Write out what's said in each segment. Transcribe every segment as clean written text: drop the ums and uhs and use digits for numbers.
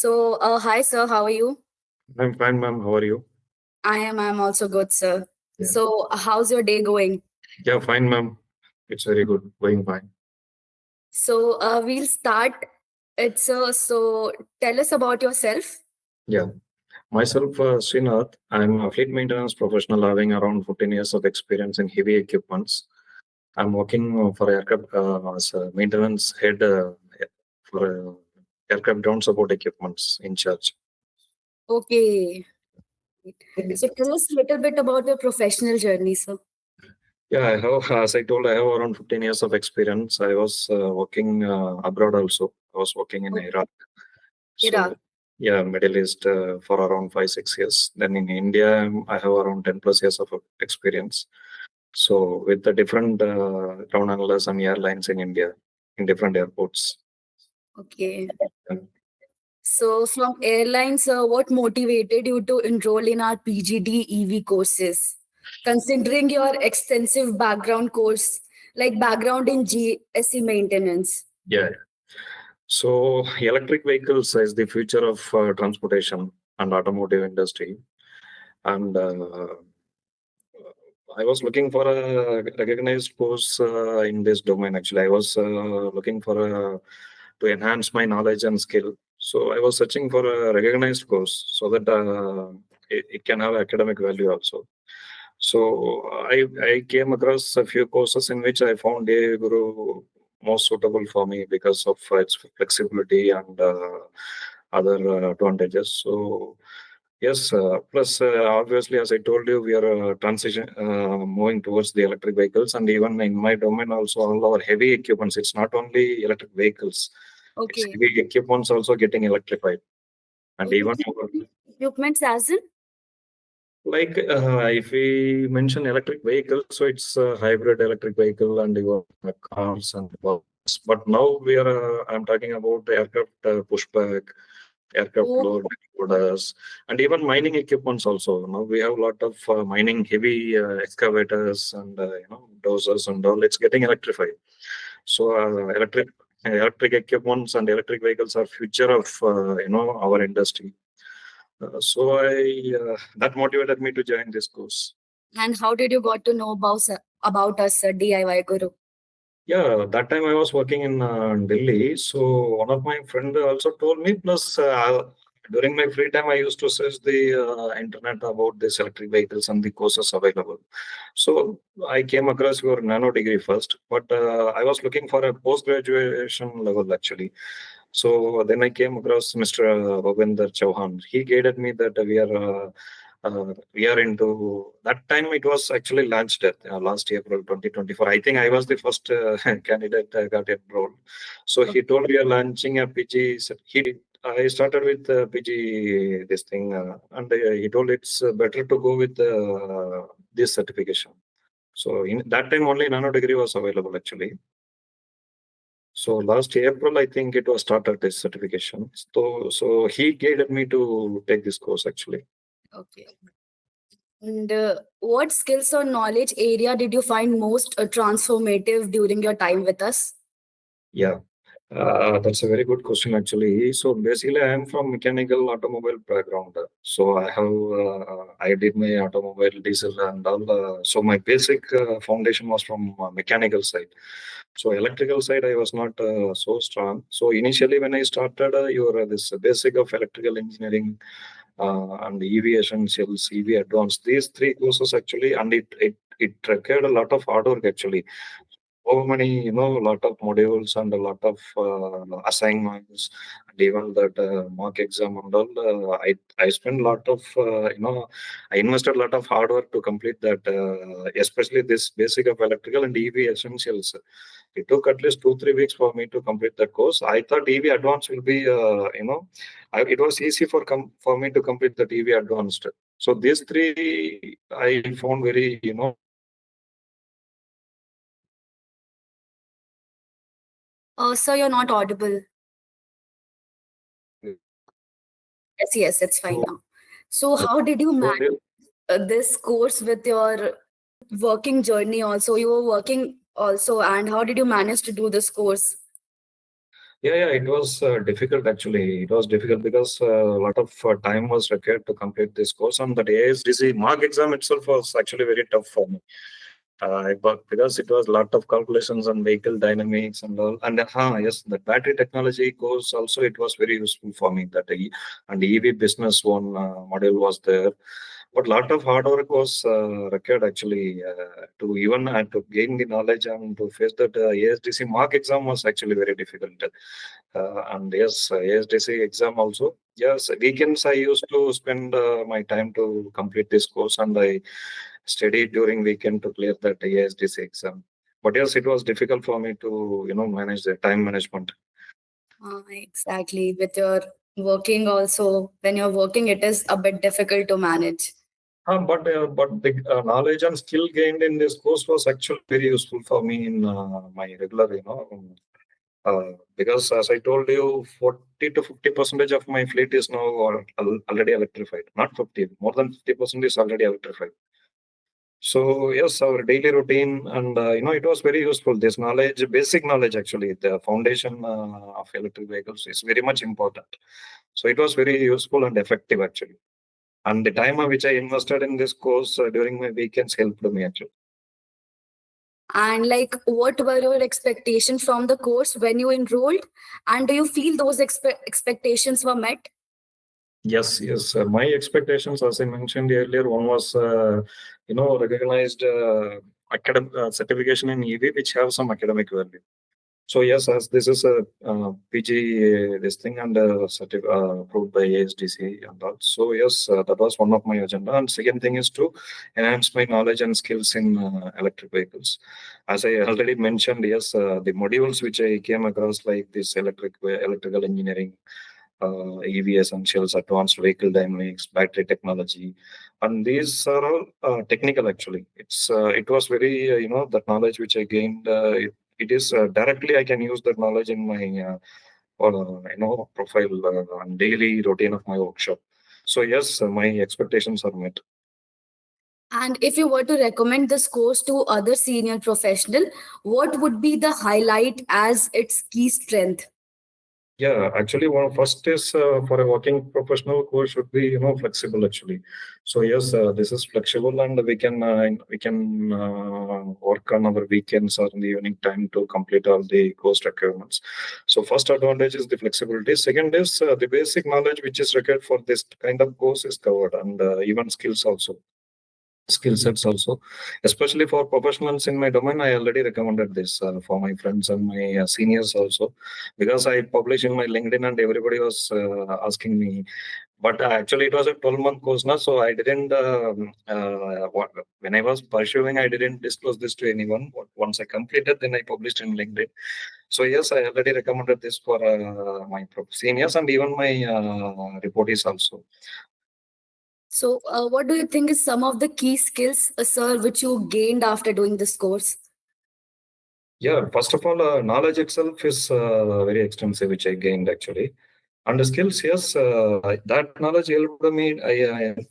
Hi, sir. How are you? I'm fine, ma'am. How are you? I'm also good, sir. Yeah. So, how's your day going? Yeah, fine, ma'am. It's very good. Going fine. We'll start. So tell us about yourself. Yeah. Myself, Srinath, I'm a fleet maintenance professional having around 14 years of experience in heavy equipments. I'm working for aircraft as a maintenance head for aircraft ground support equipments in charge. Okay. So tell us a little bit about your professional journey, sir. Yeah, I have, as I told, I have around 15 years of experience. I was working abroad also. I was working in Iraq. Iraq. Yeah, Middle East for around 5-6 years. Then in India, I have around 10+ years of experience. So with the different ground handlers and airlines in India, in different airports. Okay. So from airlines, what motivated you to enroll in our PGD EV courses? Considering your extensive background course, like background in GSE maintenance. Yeah. So electric vehicles is the future of transportation and automotive industry. And I was looking for a recognized course in this domain. Actually, I was looking for to enhance my knowledge and skill. So I was searching for a recognized course so that it can have academic value also. So I came across a few courses in which I found DIYguru most suitable for me because of its flexibility and other advantages. So yes, plus obviously, as I told you, we are moving towards the electric vehicles, and even in my domain also, all our heavy equipments. It's not only electric vehicles; it's Okay. heavy equipments also getting electrified, and even equipments as in? like if we mention electric vehicles, so it's a hybrid electric vehicle and even cars and buses. But now we are, I'm talking about aircraft pushback, aircraft loaders, and even mining equipments also. Now we have a lot of mining heavy excavators and dozers and all. It's getting electrified. So electric equipments and electric vehicles are future of our industry. So that motivated me to join this course. And how did you got to know about us, DIYguru? Yeah, that time I was working in Delhi. So one of my friend also told me. Plus, during my free time, I used to search the internet about these electric vehicles and the courses available. So I came across your nano degree first, but I was looking for a post graduation level actually. So then I came across Mr. 𝗵𝗲𝗃𝗃. He guided me that we are into that time. It was actually launched at last April 2024. I think I was the first candidate got enrolled. So he told we are launching a PG. I started with PG this thing, and he told it's better to go with this certification. So in that time only nano degree was available actually. So last April, I think it was started this certification. So he guided me to take this course actually. Okay. And what skills or knowledge area did you find most transformative during your time with us? Yeah, that's a very good question actually. So basically, I am from mechanical automobile background. So I did my automobile diesel and all. So my basic foundation was from mechanical side. So electrical side, I was not so strong. So initially, when I started, this basic of electrical engineering and EV essentials, EV advanced. These three courses actually, and it required a lot of hard work actually. So many, a lot of modules and a lot of assignments, and even that mock exam and all. I spent a lot of, I invested a lot of hard work to complete that, especially this basic of electrical and EV essentials. It took at least 2-3 weeks for me to complete that course. I thought EV advanced will be, it was easy for me to complete that EV advanced. So these three I found very, Sir, you're not audible. Yes, it's fine now. So how did you manage this course with your working journey also? You were working also, and how did you manage to do this course? Yeah, it was difficult actually. It was difficult because a lot of time was required to complete this course, and that ASDC mock exam itself was actually very tough for me. But because it was a lot of calculations on vehicle dynamics and all, and yes, the battery technology course also it was very useful for me. And EV business one module was there, but a lot of hard work was required actually to even to gain the knowledge and to face that ASDC mock exam was actually very difficult. And yes, ASDC exam also. Yes, weekends I used to spend my time to complete this course, and I studied during weekend to clear that ASDC exam. But yes, it was difficult for me to manage the time management. Exactly. With your working also, when you're working, it is a bit difficult to manage. But the knowledge and skill gained in this course was actually very useful for me in my regular, because as I told you, 40 to 50% of my fleet is now already electrified. Not 50, more than 50% is already electrified. So yes, our daily routine, and it was very useful. This knowledge, basic knowledge, actually, the foundation of electric vehicles is very much important. So it was very useful and effective actually. And the time which I invested in this course during my weekends helped me actually. And like, what were your expectations from the course when you enrolled? And do you feel those expectations were met? Yes. My expectations, as I mentioned earlier, one was, recognized academic certification in EV, which have some academic value. So yes, as this is a PG this thing and approved by ASDC and all. So yes, that was one of my agenda. And second thing is to enhance my knowledge and skills in electric vehicles. As I already mentioned, yes, the modules which I came across like this electrical engineering, EV essentials, advanced vehicle dynamics, battery technology, and these are all technical actually. It was very that knowledge which I gained. It is directly I can use that knowledge in my profile and daily routine of my workshop. So yes, my expectations are met. And if you were to recommend this course to other senior professional, what would be the highlight as its key strength? Yeah, actually, one first is for a working professional course should be flexible actually. So yes, this is flexible, and we can work on our weekends or in the evening time to complete all the course requirements. So first advantage is the flexibility. Second is the basic knowledge which is required for this kind of course is covered, and even skill sets also, especially for professionals in my domain. I already recommended this for my friends and my seniors also, because I published in my LinkedIn and everybody was asking me. But actually it was a 12-month course now, so I didn't when I was pursuing, I didn't disclose this to anyone. Once I completed, then I published in LinkedIn. So yes, I already recommended this for my seniors and even my reportees also. So, what do you think is some of the key skills, sir, which you gained after doing this course? Yeah, first of all, knowledge itself is very extensive, which I gained actually. And the skills, yes, that knowledge helped me,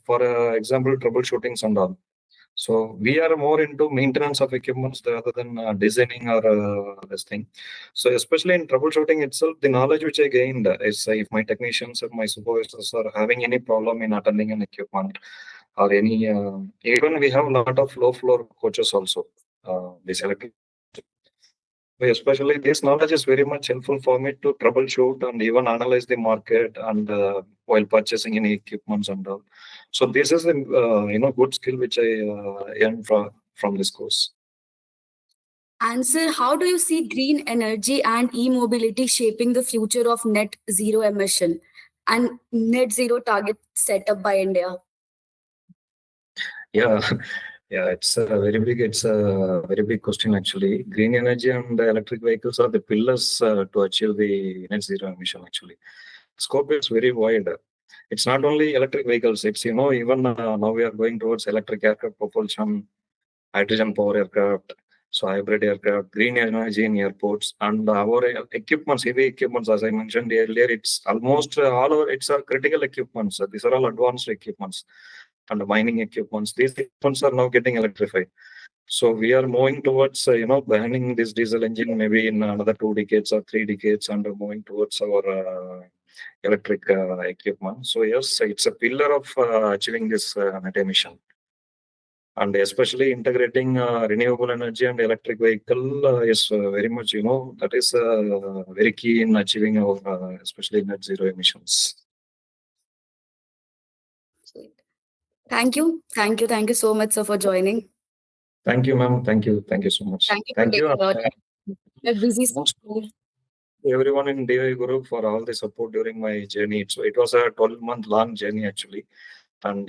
for example, troubleshooting and all. So we are more into maintenance of equipments rather than designing or this thing. So especially in troubleshooting itself, the knowledge which I gained is if my technicians or my supervisors are having any problem in attending an equipment or any, even we have a lot of low floor coaches also, this electric. Especially this knowledge is very much helpful for me to troubleshoot and even analyze the market and while purchasing any equipments and all. So this is a good skill which I earned from this course. And sir, how do you see green energy and e-mobility shaping the future of net zero emission and net zero target set up by India? Yeah. Yeah, it's a very big question actually. Green energy and electric vehicles are the pillars to achieve the net zero emission actually. Scope is very wide. It's not only electric vehicles, it's even now we are going towards electric aircraft propulsion, hydrogen power aircraft, so hybrid aircraft, green energy in airports, and our equipments, heavy equipments, as I mentioned earlier, it's almost all over, it's critical equipments. These are all advanced equipments and mining equipments. These equipments are now getting electrified. So we are moving towards, banning this diesel engine maybe in another 2 decades or 3 decades, and moving towards our electric equipment. So yes, it's a pillar of achieving this net emission. And especially integrating renewable energy and electric vehicle is very much, that is very key in achieving our, especially net zero emissions. Thank you so much, sir, for joining. Thank you, ma'am. Thank you so much. Thank you. You're busy. Everyone in DIYguru for all the support during my journey. So it was a 12-month long journey actually, and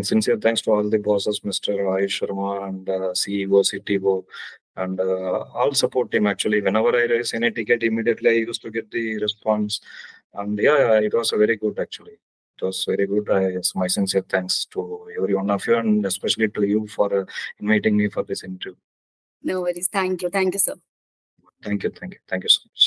sincere thanks to all the bosses, Mr. Ayush Sharma and CEO, CTO, and all support team actually. Whenever I raise any ticket, immediately I used to get the response, and yeah, it was very good actually. It was very good. My sincere thanks to every one of you, and especially to you for inviting me for this interview. No worries. Thank you, sir. Thank you so much.